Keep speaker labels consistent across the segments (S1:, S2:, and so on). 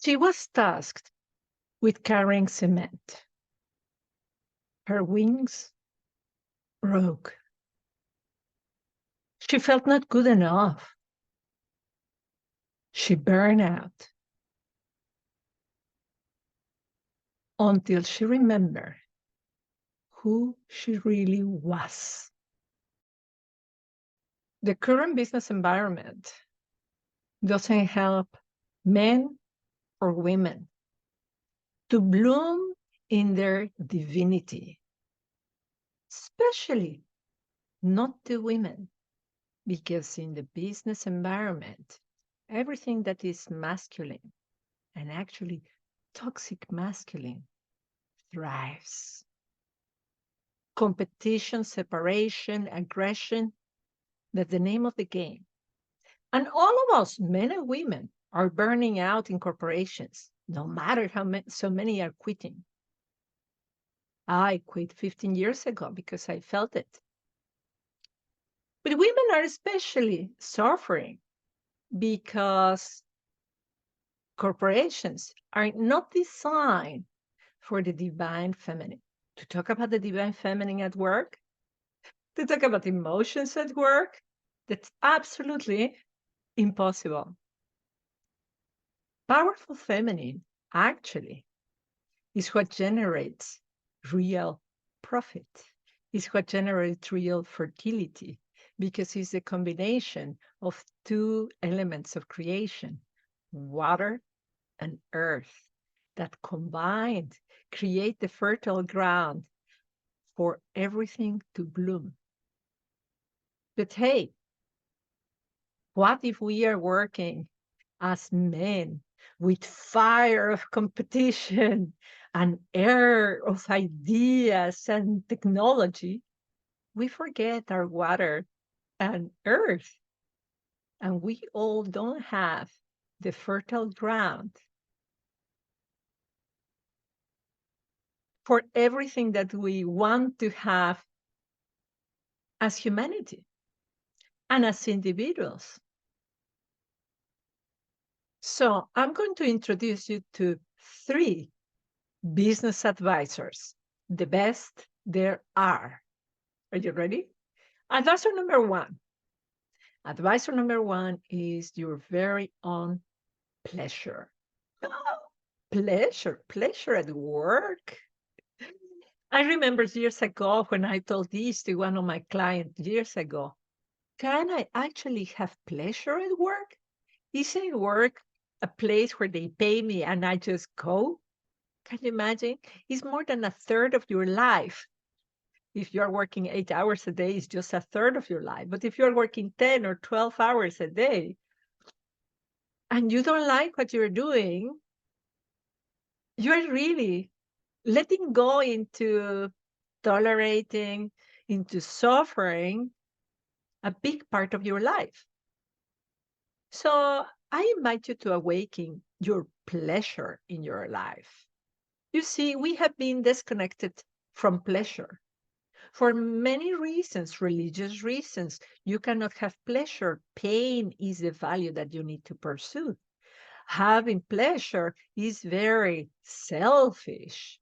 S1: She was tasked with carrying cement. Her wings broke. She felt not good enough. She burned out until she remembered who she really was. The current business environment doesn't help men or women to bloom in their divinity, especially not the women, because in the business environment, everything that is masculine and actually toxic masculine thrives. Competition, separation, aggression, that's the name of the game. And all of us, men and women, are burning out in corporations, no matter so many are quitting. I quit 15 years ago because I felt it. But women are especially suffering because corporations are not designed for the divine feminine. To talk about the divine feminine at work, to talk about emotions at work, that's absolutely impossible. Powerful feminine, actually, is what generates real profit, is what generates real fertility, because it's a combination of two elements of creation, water and earth, that combined create the fertile ground for everything to bloom. But hey, what if we are working as men with fire of competition and air of ideas and technology? We forget our water and earth, and we all don't have the fertile ground for everything that we want to have as humanity and as individuals. So I'm going to introduce you to three business advisors, the best there are. Are you ready? Advisor number one. Advisor number one is your very own pleasure. Pleasure at work. I remember years ago when I told this to one of my clients years ago. Can I actually have pleasure at work? Isn't work a place where they pay me and I just go? Can you imagine? It's more than a third of your life. If you're working 8 hours a day, it's just a third of your life. But if you're working 10 or 12 hours a day and you don't like what you're doing, you're really letting go into tolerating, into suffering a big part of your life. So I invite you to awaken your pleasure in your life. You see, we have been disconnected from pleasure for many reasons, religious reasons. You cannot have pleasure. Pain is the value that you need to pursue. Having pleasure is very selfish.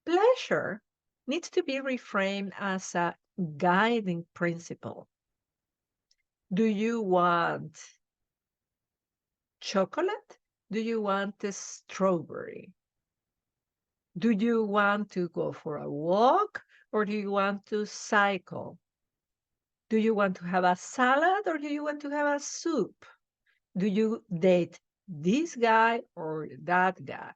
S1: Pleasure needs to be reframed as a guiding principle. Do you want chocolate? Do you want a strawberry? Do you want to go for a walk or do you want to cycle? Do you want to have a salad or do you want to have a soup? Do you date this guy or that guy?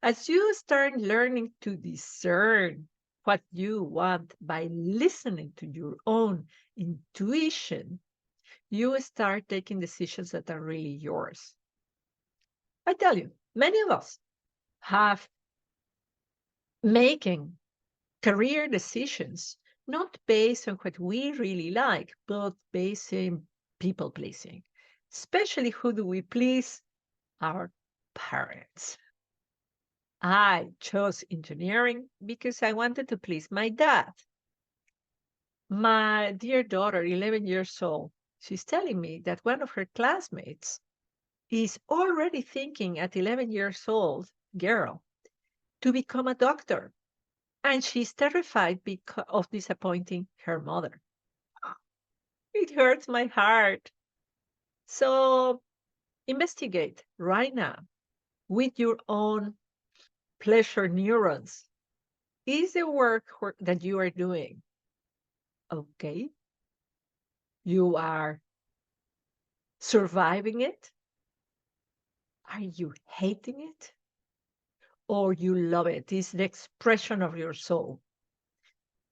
S1: As you start learning to discern what you want by listening to your own intuition, you start taking decisions that are really yours. I tell you, many of us have making career decisions not based on what we really like, but based on people pleasing. Especially who do we please? Our parents. I chose engineering because I wanted to please my dad. My dear daughter, 11 years old, she's telling me that one of her classmates is already thinking at 11 years old, girl, to become a doctor. And she's terrified because of disappointing her mother. It hurts my heart. So investigate right now with your own pleasure neurons. Is the that you are doing okay? You are surviving it? Are you hating it? Or you love it? It's the expression of your soul.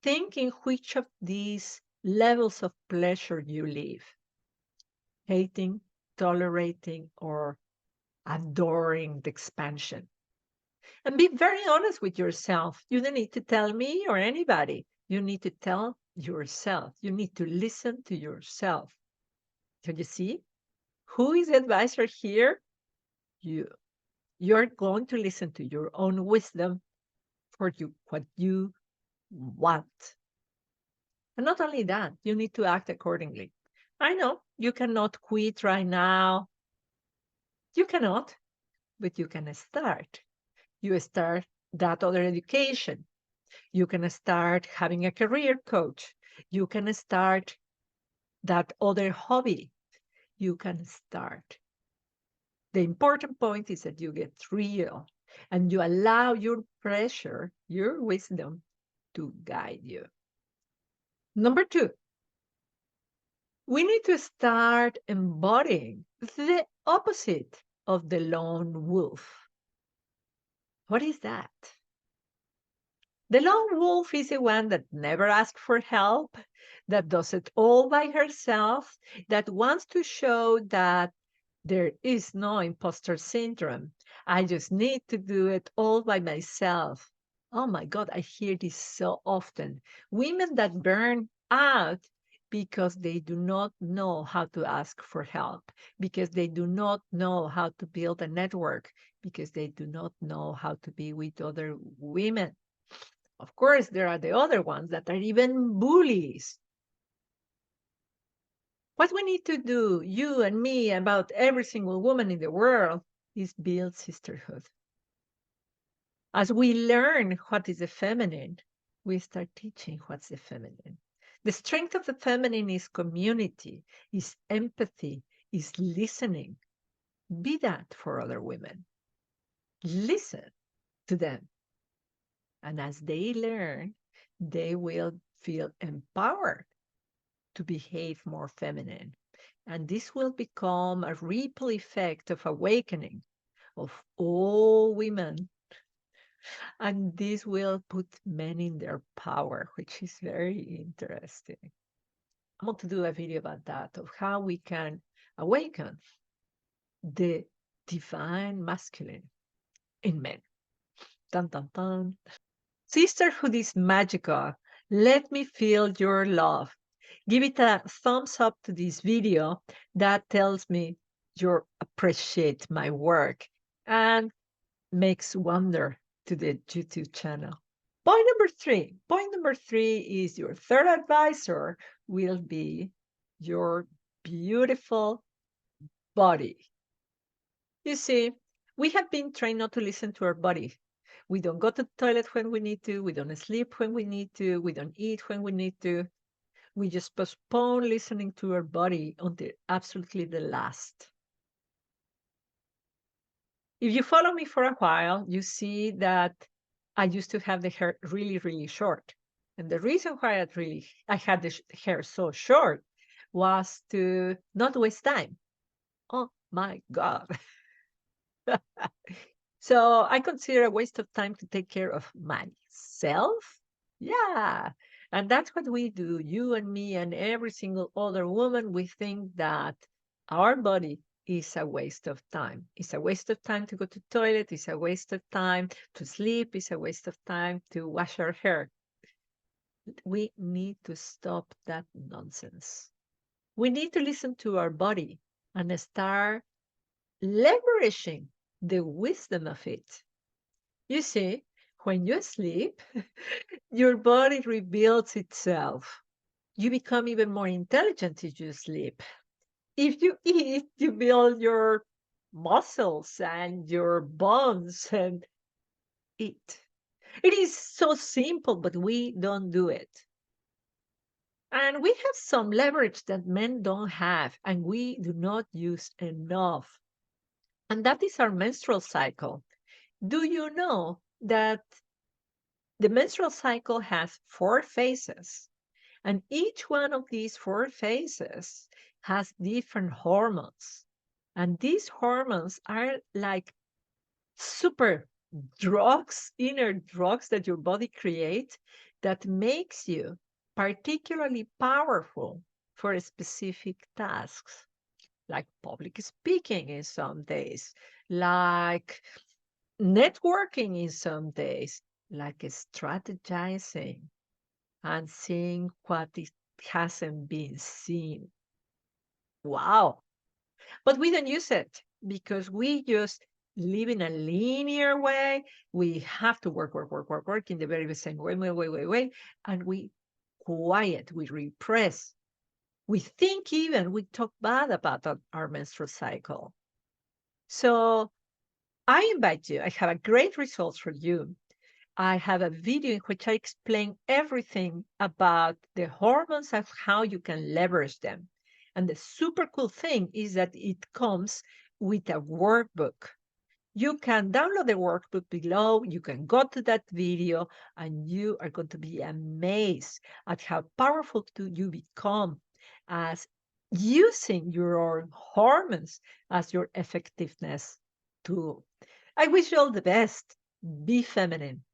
S1: Think in which of these levels of pleasure you live: hating, tolerating, or adoring the expansion. And be very honest with yourself. You don't need to tell me or anybody. You need to tell yourself. You need to listen to yourself. So you see, who is the advisor here? You. You're going to listen to your own wisdom for what you want. And not only that, you need to act accordingly. I know you cannot quit right now. You cannot, but you can start. You start that other education. You can start having a career coach. You can start that other hobby. You can start. The important point is that you get real and you allow your pressure, your wisdom to guide you. Number two, we need to start embodying the opposite of the lone wolf. What is that? The lone wolf is the one that never asks for help, that does it all by herself, that wants to show that there is no imposter syndrome. I just need to do it all by myself. Oh my God, I hear this so often. Women that burn out because they do not know how to ask for help, because they do not know how to build a network, because they do not know how to be with other women. Of course, there are the other ones that are even bullies. What we need to do, you and me, about every single woman in the world, is build sisterhood. As we learn what is the feminine, we start teaching what's the feminine. The strength of the feminine is community, is empathy, is listening. Be that for other women. Listen to them. And as they learn, they will feel empowered to behave more feminine. And this will become a ripple effect of awakening of all women. And this will put men in their power, which is very interesting. I want to do a video about that, of how we can awaken the divine masculine in men. Dun, dun, dun. Sisterhood is magical. Let me feel your love. Give it a thumbs up to this video. That tells me you appreciate my work and makes wonder to the YouTube channel. Point number three. Point number three is your third advisor will be your beautiful body. You see, we have been trained not to listen to our body. We don't go to the toilet when we need to. We don't sleep when we need to. We don't eat when we need to. We just postpone listening to our body until absolutely the last. If you follow me for a while, you see that I used to have the hair really, really short. And the reason why I had the hair so short was to not waste time. Oh my God. So I consider a waste of time to take care of myself. Yeah. And that's what we do. You and me and every single other woman, we think that our body is a waste of time. It's a waste of time to go to the toilet. It's a waste of time to sleep. It's a waste of time to wash our hair. We need to stop that nonsense. We need to listen to our body and start leveraging the wisdom of it. You see, when you sleep, your body rebuilds itself. You become even more intelligent if you sleep. If you eat, you build your muscles and your bones and it. It is so simple, but we don't do it. And we have some leverage that men don't have, and we do not use enough. And that is our menstrual cycle. Do you know that the menstrual cycle has four phases? And each one of these four phases has different hormones. And these hormones are like super drugs, inner drugs that your body creates that makes you particularly powerful for specific tasks, like public speaking in some days, like networking in some days, like strategizing and seeing what it hasn't been seen. Wow. But we don't use it because we just live in a linear way. We have to work, work, work, work, work in the very same way, way, way, way, way. And we quiet, we repress. We think even, we talk bad about our menstrual cycle. So I invite you, I have a great results for you. I have a video in which I explain everything about the hormones and how you can leverage them. And the super cool thing is that it comes with a workbook. You can download the workbook below. You can go to that video and you are going to be amazed at how powerful you become as using your hormones as your effectiveness tool. I wish you all the best. Be feminine.